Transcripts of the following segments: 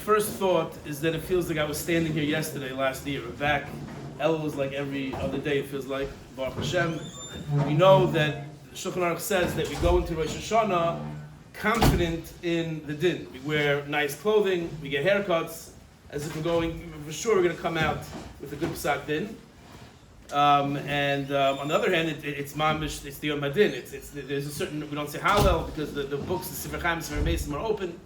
first thought is that it feels like I was standing here yesterday, last year. Back, Elul was like every other day, it feels like. Baruch Hashem. We know that Shulchan Aruch says that we go into Rosh Hashanah confident in the din. We wear nice clothing, we get haircuts, as if we're going, for sure we're going to come out with a good psak din. On the other hand, it's mamish, it's the Yom Hadin. There's a certain, we don't say Hallel because the books, the Sefer Chaim, Sefer Mason are open.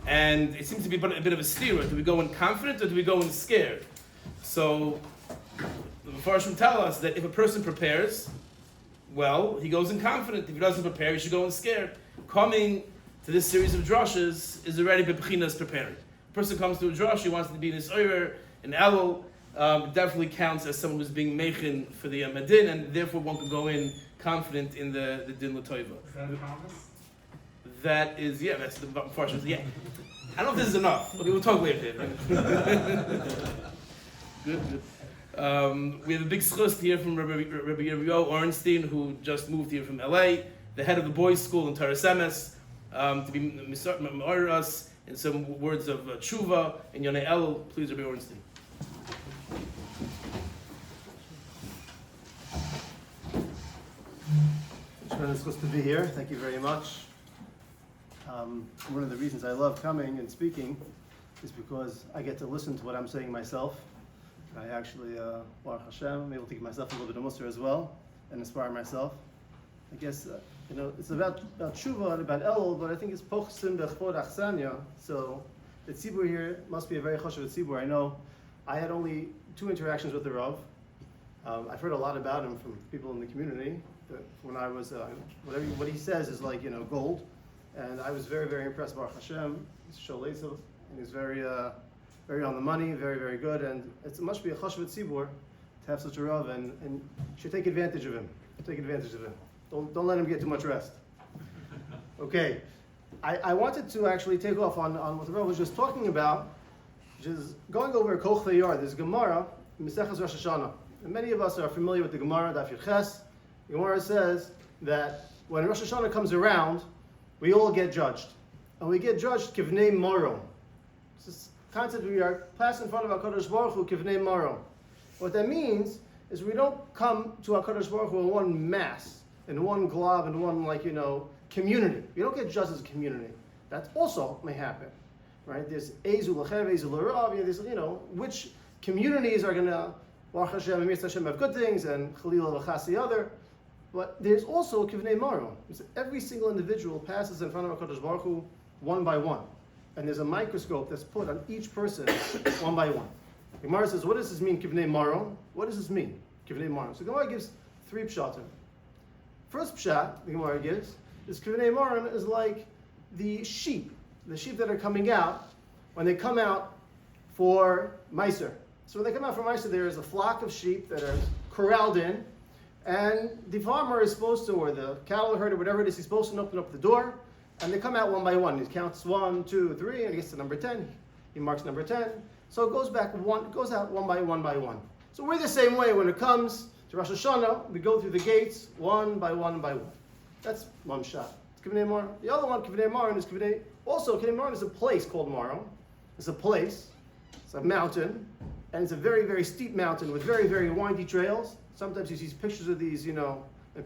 And it seems to be a bit of a steer. Do we go in confident or do we go in scared? So the Mepharshim tell us that if a person prepares, well, he goes in confident. If he doesn't prepare, he should go in scared. Coming to this series of drashas is already bebechinas preparing. A person comes to a drash, he wants to be in his oyer, in Elul, definitely counts as someone who's being mechin for the Madin, and therefore one can go in confident in the din l'toiva. Is that a promise? That is, yeah, that's the Mepharshim. Yeah. I don't know if this is enough. Okay, we'll talk later. Good. We have a big schus here from Rabbi Ornstein, who just moved here from LA, the head of the boys' school in Taras Emes, to be ma'or us in some words of tshuva and Yonei Elul. Please, Rabbi Ornstein. It's good to be here. Thank you very much. One of the reasons I love coming and speaking is because I get to listen to what I'm saying myself. I actually, Baruch Hashem, I'm able to give myself a little bit of mussar as well and inspire myself. I guess, it's about tshuva and about Elul, but I think it's pochsim bechvod achsanya. So the tzibur here must be a very chashuv tzibur. I know I had only 2 interactions with the Rav. I've heard a lot about him from people in the community. When I was, what he says is like, gold. And I was very, very impressed by Baruch Hashem. He's Sholesov, and he's very, very on the money, very, very good. And it must be a chashuv tzibur to have such a Rav, and you should take advantage of him. Take advantage of him. Don't let him get too much rest. Okay, I wanted to actually take off on what the Rav was just talking about, which is going over Koch Vayar. There's Gemara, Mesechus Rosh Hashanah. And many of us are familiar with the Gemara, Daf Yud Ches. The Gemara says that when Rosh Hashanah comes around, we all get judged. And we get judged kivnei moro. It's this concept we are passing in front of HaKadosh Baruch Hu kivnei moro. What that means is we don't come to HaKadosh Baruch Hu in one mass, in one glob, in one community. We don't get judged as a community. That also may happen. Right? There's Ezu L'chev, Ezu L'rav, there's, which communities are going to, Baruch Hashem, Amir Hashem have good things, and Chalil L'chas the other. But there's also Kivnei Maro. Every single individual passes in front of HaKadosh Baruch Hu one by one. And there's a microscope that's put on each person one by one. The Gemara says, what does this mean, Kivnei Maro? What does this mean, Kivnei Maro? So the Gemara gives 3 pshatim. First pshat the Gemara gives is Kivnei Maro is like the sheep that are coming out when they come out for Meiser. So when they come out for Meiser, there is a flock of sheep that are corralled in, and the farmer is supposed to, or the cattle herder, whatever it is, he's supposed to open up the door, and they come out one by one. He counts 1, 2, 3, and he gets to number 10. He marks number 10. So it goes out one by one. So we're the same way when it comes to Rosh Hashanah. We go through the gates one by one by one. That's one shot. It's Kivnei Mar. The other one, Kivnei Mar, is Kivnei. Also, Kivnei Mar is a place called Maro. It's a place. It's a mountain, and it's a very, very steep mountain with very, very windy trails. Sometimes you see pictures of these, in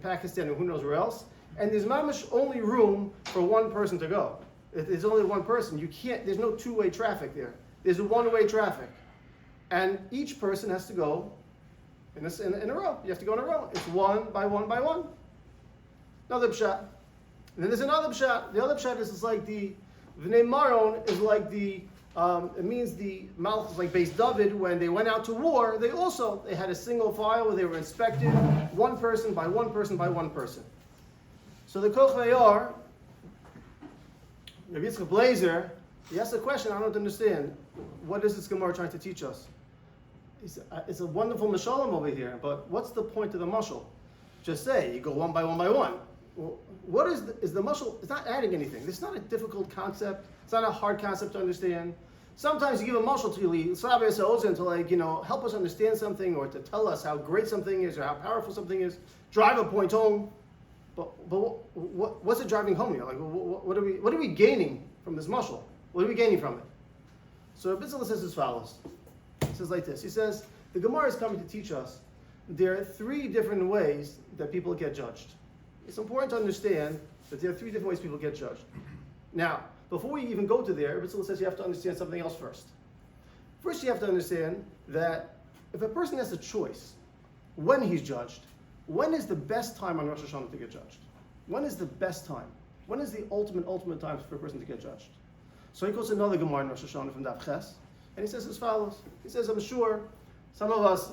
Pakistan and who knows where else. And there's mamish only room for one person to go. There's only one person. There's no two-way traffic there. There's a one-way traffic. And each person has to go in a row. You have to go in a row. It's one by one by one. Another pshat. And then there's another pshat. The other pshat is like the V'nei Maron is like the it means the Malchus, like Beis David, when they went out to war, they had a single file where they were inspected, one person by one person by one person. So the Koch Vayar, Rabbi Yitzchak Blazer, he asked a question I don't understand. What is this Gemara trying to teach us? It's a wonderful mashalim over here, but what's the point of the mashal? Just say, you go one by one by one. Well, what is the mashal? It's not adding anything. It's not a difficult concept. It's not a hard concept to understand. Sometimes you give a mashal to help us understand something, or to tell us how great something is or how powerful something is. Drive a point home. But what's it driving home here? Like, what are we gaining from this mashal? What are we gaining from it? So Rabbi says as follows. He says like this. He says, the Gemara is coming to teach us there are three different ways that people get judged. It's important to understand that there are three different ways people get judged. Now, before we even go to there, Rabbi says you have to understand something else first. First, you have to understand that if a person has a choice when he's judged, when is the best time on Rosh Hashanah to get judged? When is the best time? When is the ultimate time for a person to get judged? So he goes to another Gemara in Rosh Hashanah from Daf Ches, and he says as follows. He says, I'm sure some of us,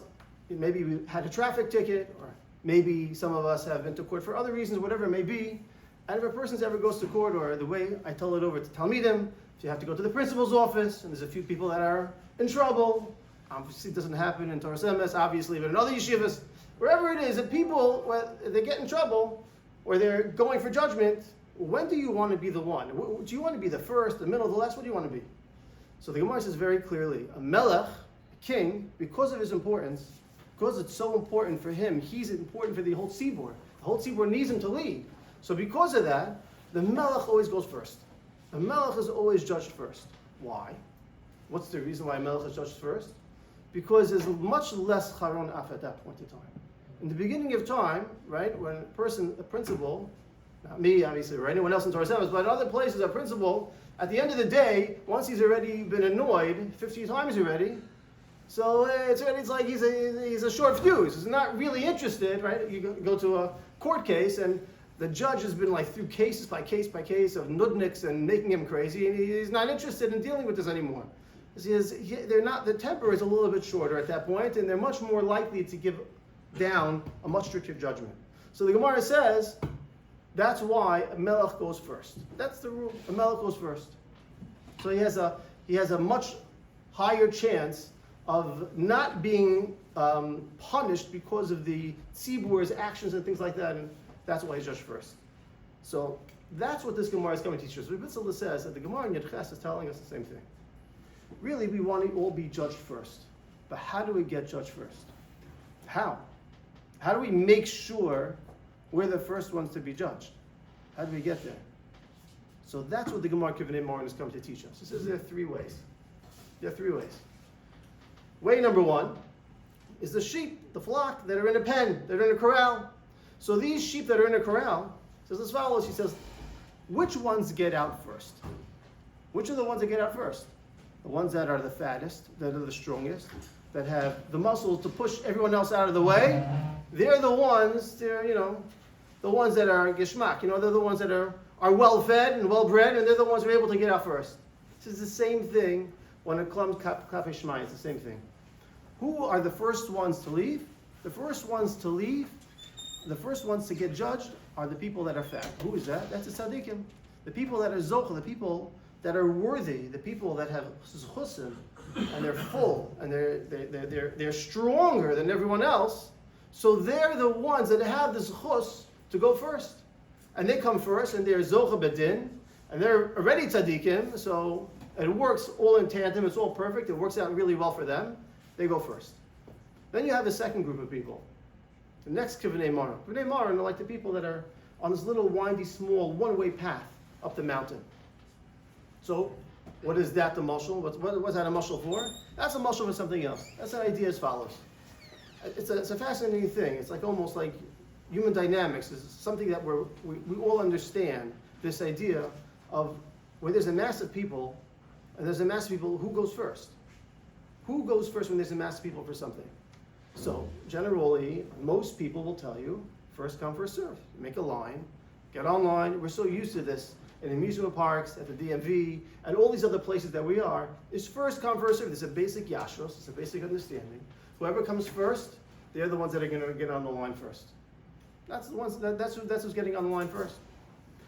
maybe we had a traffic ticket, or maybe some of us have been to court for other reasons, whatever it may be. And if a person ever goes to court, or the way I tell it over to Talmidim, if you have to go to the principal's office, and there's a few people that are in trouble, obviously it doesn't happen in Torah Semes, obviously, but in other yeshivas, wherever it is, if people, when they get in trouble, or they're going for judgment, when do you want to be the one? Do you want to be the first, the middle, the last? What do you want to be? So the Gemara says very clearly, a melech, a king, because of his importance, because it's so important for him, he's important for the whole tzibur. The whole tzibur needs him to lead. So because of that, the melech always goes first. The melech is always judged first. Why? What's the reason why a melech is judged first? Because there's much less charon af at that point in time. In the beginning of time, right, when a principal, not me obviously, or anyone else in Torah Semes, but in other places, a principal, at the end of the day, once he's already been annoyed 50 times already, so it's like he's a short fuse. He's not really interested, right? You go to a court case, and the judge has been like through case by case of nudniks and making him crazy, and he's not interested in dealing with this anymore. The temper is a little bit shorter at that point, and they're much more likely to give down a much stricter judgment. So the Gemara says that's why a melech goes first. That's the rule. A melech goes first. So he has a much higher chance of not being punished because of the tzibur's actions and things like that, and that's why he's judged first. So that's what this Gemara is coming to teach us. Rabbi says that the Gemara in Yud Ches is telling us the same thing. Really, we want to all be judged first. But how do we get judged first? How? How do we make sure we're the first ones to be judged? How do we get there? So that's what the Gemara Kivanei Morin is coming to teach us. It says there are three ways. There are three ways. Way number one is the sheep, the flock that are in a pen, that are in a corral. So these sheep that are in a corral, says as follows, he says, which ones get out first? Which are the ones that get out first? The ones that are the fattest, that are the strongest, that have the muscles to push everyone else out of the way. They're the ones, the ones that are geshmak, they're the ones that are well-fed and well-bred, and they're the ones who are able to get out first. This is the same thing when it comes to Kafei Shmai, it's the same thing. Who are the first ones to leave? The first ones to leave, the first ones to get judged are the people that are fat. Who is that? That's the tzaddikim. The people that are zochel, the people that are worthy, the people that have chusim, and they're full, and they're stronger than everyone else. So they're the ones that have this chus to go first. And they come first, and they're zochel bedin, and they're already tzaddikim, so it works all in tandem, it's all perfect, it works out really well for them. They go first. Then you have a second group of people. The next Kivanei Morin. Kivanei Morin are like the people that are on this little windy, small, one-way path up the mountain. So, what is that the mashal? What's that a mashal for? That's a mashal for something else. That's an idea as follows. It's a fascinating thing. It's like almost like human dynamics. It's something that we all understand, this idea of where there's a mass of people, and there's a mass of people, who goes first? Who goes first when there's a mass of people for something? So, generally, most people will tell you, first come, first serve. Make a line, get online. We're so used to this in amusement parks, at the DMV, and all these other places that we are, is first come, first serve. There's a basic yashros, it's a basic understanding. Whoever comes first, they're the ones that are going to get on the line first. That's the ones. That's who's getting on the line first.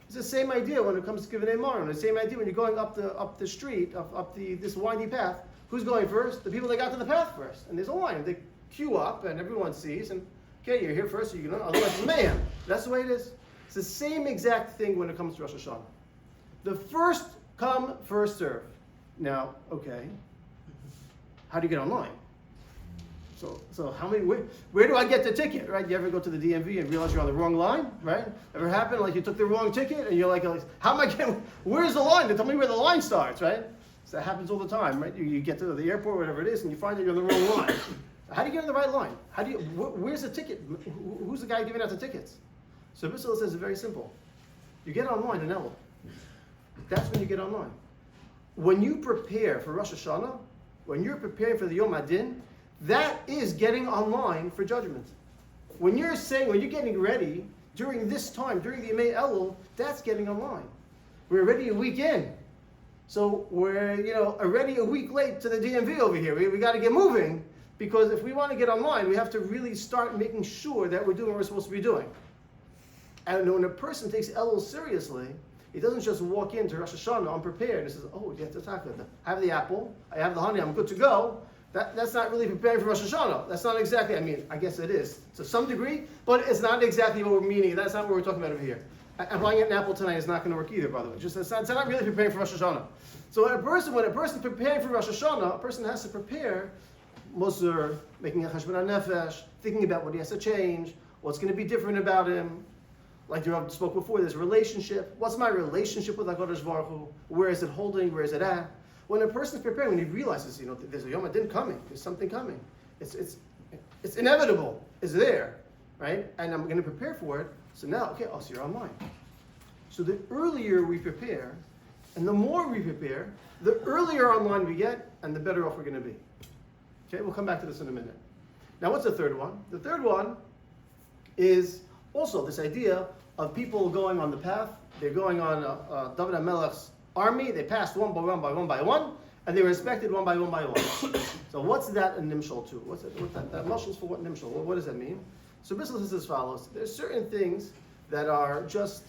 It's the same idea when it comes to Kivanei Morin. The same idea when you're going up the street, this windy path. Who's going first? The people that got to the path first. And there's a line. They queue up, and everyone sees. And okay, you're here first, so you're going to. Otherwise, man, that's the way it is. It's the same exact thing when it comes to Rosh Hashanah. The first come, first serve. Now, okay, how do you get online? So how many? Where do I get the ticket? Right? You ever go to the DMV and realize you're on the wrong line? Right? Ever happen? Like you took the wrong ticket and you're like, how am I getting? Where's the line? Tell me where the line starts. Right? So that happens all the time, right? You get to the airport, whatever it is, and you find that you're on the wrong line. How do you get on the right line? Where's the ticket? Who's the guy giving out the tickets? So Bissell says it's very simple. You get online in Elul. That's when you get online. When you prepare for Rosh Hashanah, when you're preparing for the Yom Adin, that is getting online for judgment. When you're getting ready during this time, during the Yemei Elul, that's getting online. We're already a week in. So we're already a week late to the DMV over here. We got to get moving, because if we want to get online, we have to really start making sure that we're doing what we're supposed to be doing. And when a person takes Elul seriously, he doesn't just walk into Rosh Hashanah unprepared and says, oh, you have to talk about that. I have the apple, I have the honey, I'm good to go. That's not really preparing for Rosh Hashanah. That's not exactly, I guess it is to some degree, but it's not exactly what we're meaning. That's not what we're talking about over here. And buying an apple tonight is not going to work either, by the way. It's not really preparing for Rosh Hashanah. So when a person's preparing for Rosh Hashanah, a person has to prepare Musar, making a cheshbon nefesh, thinking about what he has to change, what's going to be different about him. Like the Rabbi spoke before, there's relationship. What's my relationship with HaKadosh Baruch Hu? Where is it holding? Where is it at? When a person's preparing, when he realizes, there's a Yom Adin coming, there's something coming. It's inevitable. It's there, right? And I'm going to prepare for it. So now, so you're online. So the earlier we prepare, and the more we prepare, the earlier online we get, and the better off we're going to be. Okay, we'll come back to this in a minute. Now, what's the third one? The third one is also this idea of people going on the path. They're going on David HaMelech's army. They passed one by one by one by one, and they were inspected one by one by one. So what's that a nimshal to? What's that muscles for what nimshal? What does that mean? So Bissell says as follows. There's certain things that are just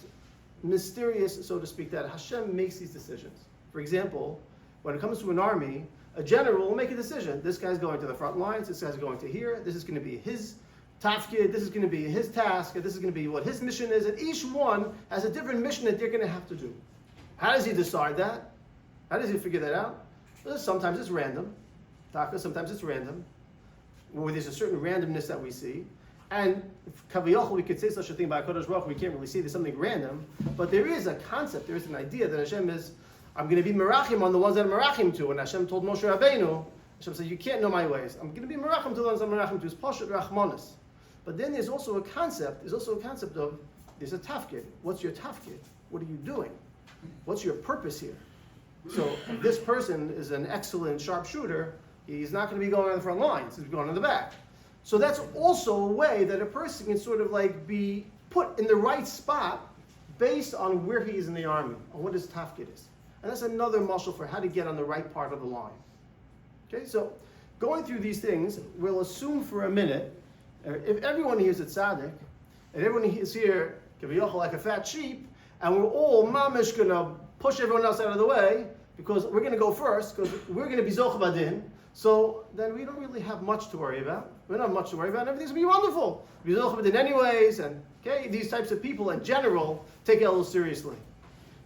mysterious, so to speak, that Hashem makes these decisions. For example, when it comes to an army, a general will make a decision. This guy's going to the front lines, this guy's going to here, this is going to be his tafkid, this is going to be his task, and this is going to be what his mission is, and each one has a different mission that they're going to have to do. How does he decide that? How does he figure that out? Well, sometimes it's random. Sometimes it's random. Where there's a certain randomness that we see. And Kaviyachol, we could say such a thing about HaKadosh Baruch Hu, we can't really see there's something random, but there is a concept, there is an idea that Hashem is, I'm going to be merachim on the ones that I'm merachim to. And Hashem told Moshe Rabbeinu, Hashem said, you can't know my ways. I'm going to be merachim to the ones I'm merachim to. It's Pashat Rachmanis. But then there's also a concept of, there's a tafkid. What's your tafkid? What are you doing? What's your purpose here? So if this person is an excellent sharpshooter, he's not going to be going on the front lines, he's going on the back. So that's also a way that a person can sort of like be put in the right spot based on where he is in the army, on what his tafkid is. And that's another muscle for how to get on the right part of the line. Okay, so going through these things, we'll assume for a minute, if everyone here is a tzaddik, and everyone is here, like a fat sheep, and we're all mamish going to push everyone else out of the way, because we're going to go first, because we're going to be zoch badin, so then we don't really have much to worry about. We don't have much to worry about. Everything's going to be wonderful. Be zoch badin anyways, and these types of people in general take Elul seriously.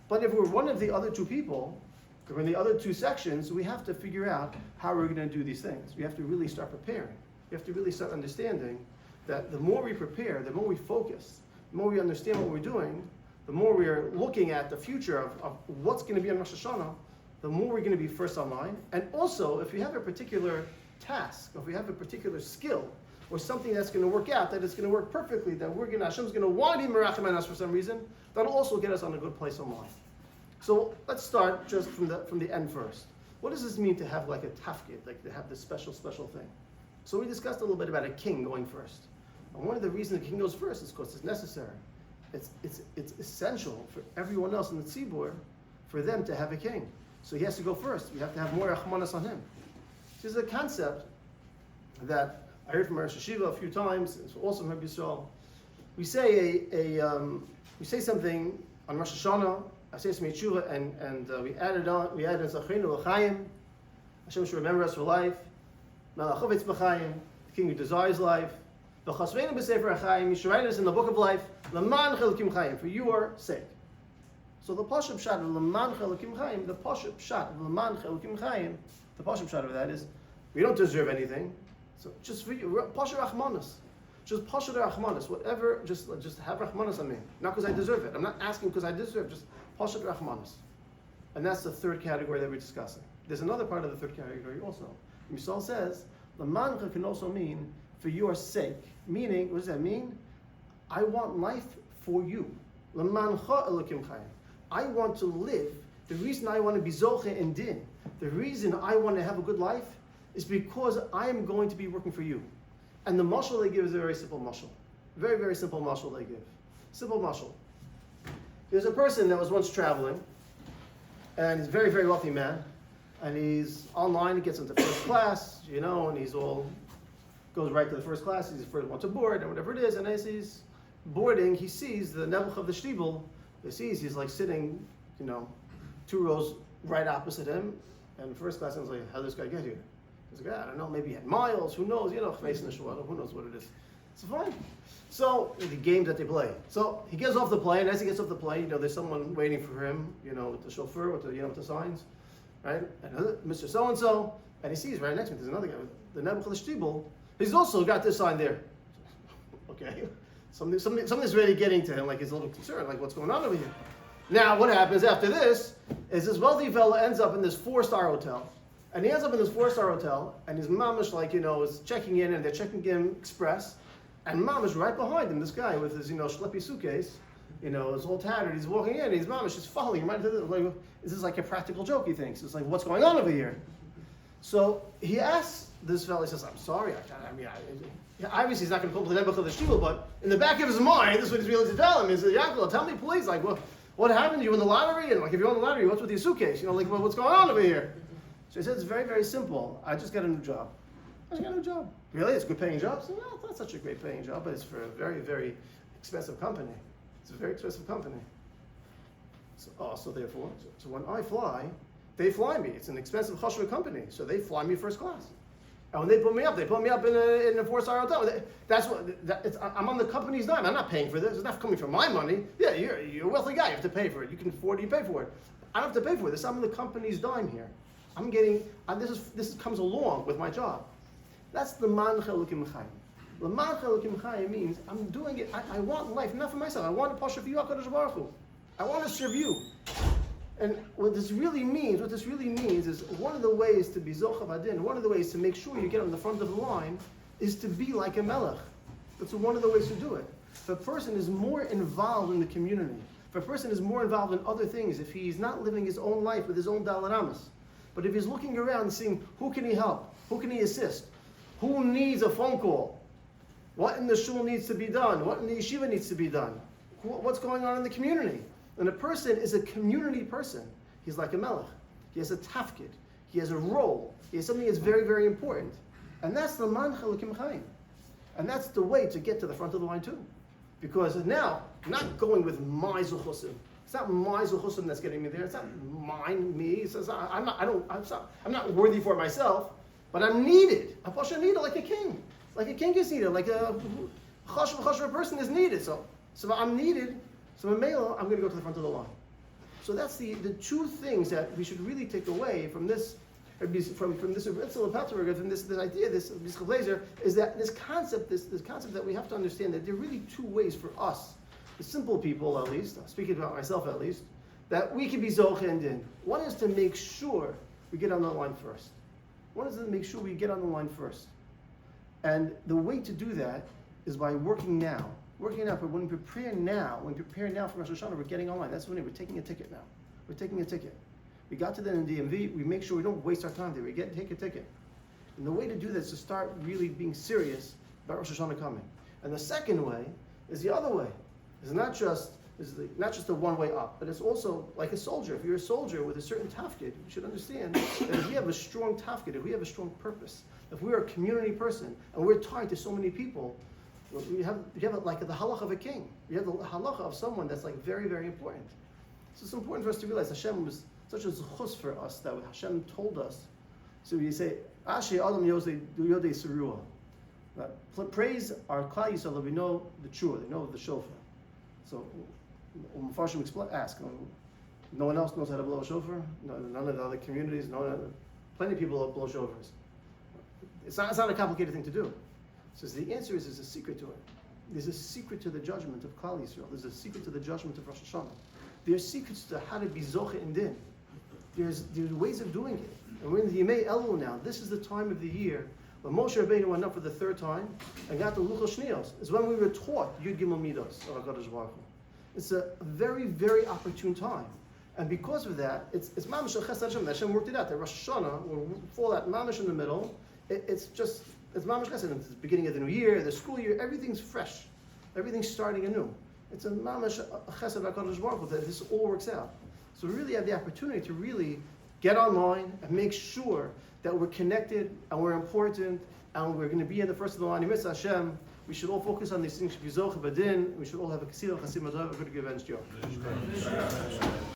But if we're one of the other two people, if we're in the other two sections, we have to figure out how we're going to do these things. We have to really start preparing. We have to really start understanding that the more we prepare, the more we focus, the more we understand what we're doing, the more we are looking at the future of what's going to be on Rosh Hashanah, the more we're going to be first online. And also, if we have a particular task, if we have a particular skill, or something that's going to work out, that it's going to work perfectly, that Hashem's going to want to be merachim on us for some reason, that'll also get us on a good place online. So let's start just from the end first. What does this mean to have like a tafkid, like to have this special thing? So we discussed a little bit about a king going first. And one of the reasons the king goes first is because it's necessary. It's essential for everyone else in the tzibur for them to have a king. So he has to go first. We have to have more rachmanas on him. This is a concept that I heard from Rosh Hashiva a few times. It's also from Rabbi Yisrael. We say something on Rosh Hashanah. I say some Yeshuva, and we added Zachreinu L'chaim. Hashem should remember us for life. Melach B'chaim, the king who desires life. V'chasveinu b'sefer HaChaim, you should write us in the book of life. L'man Chelukim Chaim, for your sake. So the Pashup Pshat of L'man Chelukim Chaim, the Pashup Pshat of L'man Chelukim Chaim, the Pashup Pshat of that is, we don't deserve anything. So just for you, Pashup Rachmanas. Just Pashup Rachmanas, whatever, just have Rachmanas on me. Not because I deserve it. I'm not asking because I deserve, just Pashup Rachmanas. And that's the third category that we're discussing. there's another part of the third category also. Misal says, L'mancha can also mean for your sake. Meaning, what does that mean? I want life for you. L'mancha elokim chayim. I want to live. The reason I want to be zoche in din, the reason I want to have a good life, is because I am going to be working for you. And the mashal they give is a very simple mashal. Very, very simple mashal they give. Simple mashal. There's a person that was once traveling, and he's a very, very wealthy man, and he's online, he gets into first class, and he's goes right to the first class, he's the first one to board, or whatever it is, and as he's boarding, he sees the nebuch of the shtibel, he's like sitting, 2 rows right opposite him, and first class, and he's like, how did this guy get here? He's like, I don't know, maybe he had miles, who knows, who knows what it is. It's fine. So, the games that they play. So, he gets off the plane, as he gets off the plane, there's someone waiting for him, with the chauffeur, with the signs, right? And Mr. So-and-so, and he sees right next to him, there's another guy with the nebuch of the shtibel. He's also got this sign there. Okay. Something's really getting to him, like he's a little concerned, like what's going on over here. Now, what happens after this is this wealthy fella ends up in this 4-star hotel. And he ends up in this 4-star hotel, and his mamish, is checking in, and they're checking in express. And mamish right behind him, this guy with his, schleppy suitcase, it's all tattered. He's walking in, and his mamish is following him right into the, is this like a practical joke, he thinks. It's like, what's going on over here? So he asks this fella, he says, I'm sorry, obviously he's not going to pull the nebuch of the shtibel, but in the back of his mind, this is what he's willing to tell him. He says, Yaakov, tell me please, what happened? You won the lottery? And if you won the lottery, what's with your suitcase? What's going on over here? So he said, it's very, very simple. I just got a new job. Really? It's a good paying job? So, no, it's not such a great paying job, but it's for a very, very expensive company. It's a very expensive company. So therefore, when I fly, they fly me. It's an expensive chashva company, so they fly me first class. And when they put me up in a 4-star hotel. I'm on the company's dime. I'm not paying for this. It's not coming from my money. Yeah, you're a wealthy guy. You have to pay for it. You can afford it. You pay for it. I don't have to pay for this. I'm on the company's dime here. I'm getting. This comes along with my job. That's the man chelukim chayim. The man chelukim chayim means I'm doing it. I want life, not for myself. I want to pasha for you, HaKadosh Baruch Hu. I want to serve you. And what this really means is one of the ways to be zochav adin, one of the ways to make sure you get on the front of the line, is to be like a melech. That's one of the ways to do it. If a person is more involved in the community, if a person is more involved in other things, if he's not living his own life with his own dalaramas, but if he's looking around and seeing who can he help, who can he assist, who needs a phone call, what in the shul needs to be done, what in the yeshiva needs to be done, what's going on in the community. When a person is a community person, he's like a melech. He has a tafkid. He has a role. He has something that's very, very important. And that's the man chelukim chayim. And that's the way to get to the front of the line too. Because now, not going with my zuchusim. It's not my zuchusim that's getting me there. It's not me. It says, I'm not worthy for myself, but I'm needed. I'm pasha needed like a king. Like a king is needed. Like a chashva person is needed. So I'm needed. So I'm going to go to the front of the line. So that's the 2 things that we should really take away from this, from this idea, this blazer, is that this concept that we have to understand that there are really 2 ways for us, the simple people at least, speaking about myself at least, that we can be zoche and din. One is to make sure we get on the line first. And the way to do that is by working now. But when we prepare now for Rosh Hashanah, we're getting online. That's when we're taking a ticket now. We're taking a ticket. We got to that in DMV, we make sure we don't waste our time there. Take a ticket. And the way to do that is to start really being serious about Rosh Hashanah coming. And the second way is the other way. It's not just the one way up, but it's also like a soldier. If you're a soldier with a certain tafkid, you should understand that if we have a strong tafkid, if we have a strong purpose, if we're a community person and we're tied to so many people, you have like the halach of a king. You have the halach of someone that's like very, very important. So it's important for us to realize Hashem was such a zechus for us that Hashem told us. So we say, Ashe Adam Yodei Serua. Praise our Klal Yisrael that we know the trua, they know the shofar. So Mepharshim ask, no one else knows how to blow a shofar? None of the other communities, plenty of people blow shofars. It's not a complicated thing to do. So the answer is there's a secret to it. There's a secret to the judgment of Klal Yisrael. There's a secret to the judgment of Rosh Hashanah. There's secrets to how to be zoche and din. There's ways of doing it. And we're in the Yemei Elul now. This is the time of the year when Moshe Rabbeinu went up for the third time and got the Luchos Shnios. It's when we were taught Yud Gimel Midos of HaKadosh Baruch Hu. It's a very, very opportune time. And because of that, it's Mamash Chesed Hashem. Hashem worked it out. The Rosh Hashanah will fall at Mamash in the middle. It's Mamash Chesed. It's the beginning of the new year, the school year. Everything's fresh. Everything's starting anew. It's a Mamash Chesed HaKadosh Baruch Hu that this all works out. So we really have the opportunity to really get online and make sure that we're connected and we're important and we're going to be in the first of the line. Mitzvah Hashem. We should all focus on these things. We should all have a Chasim Adov, a good event.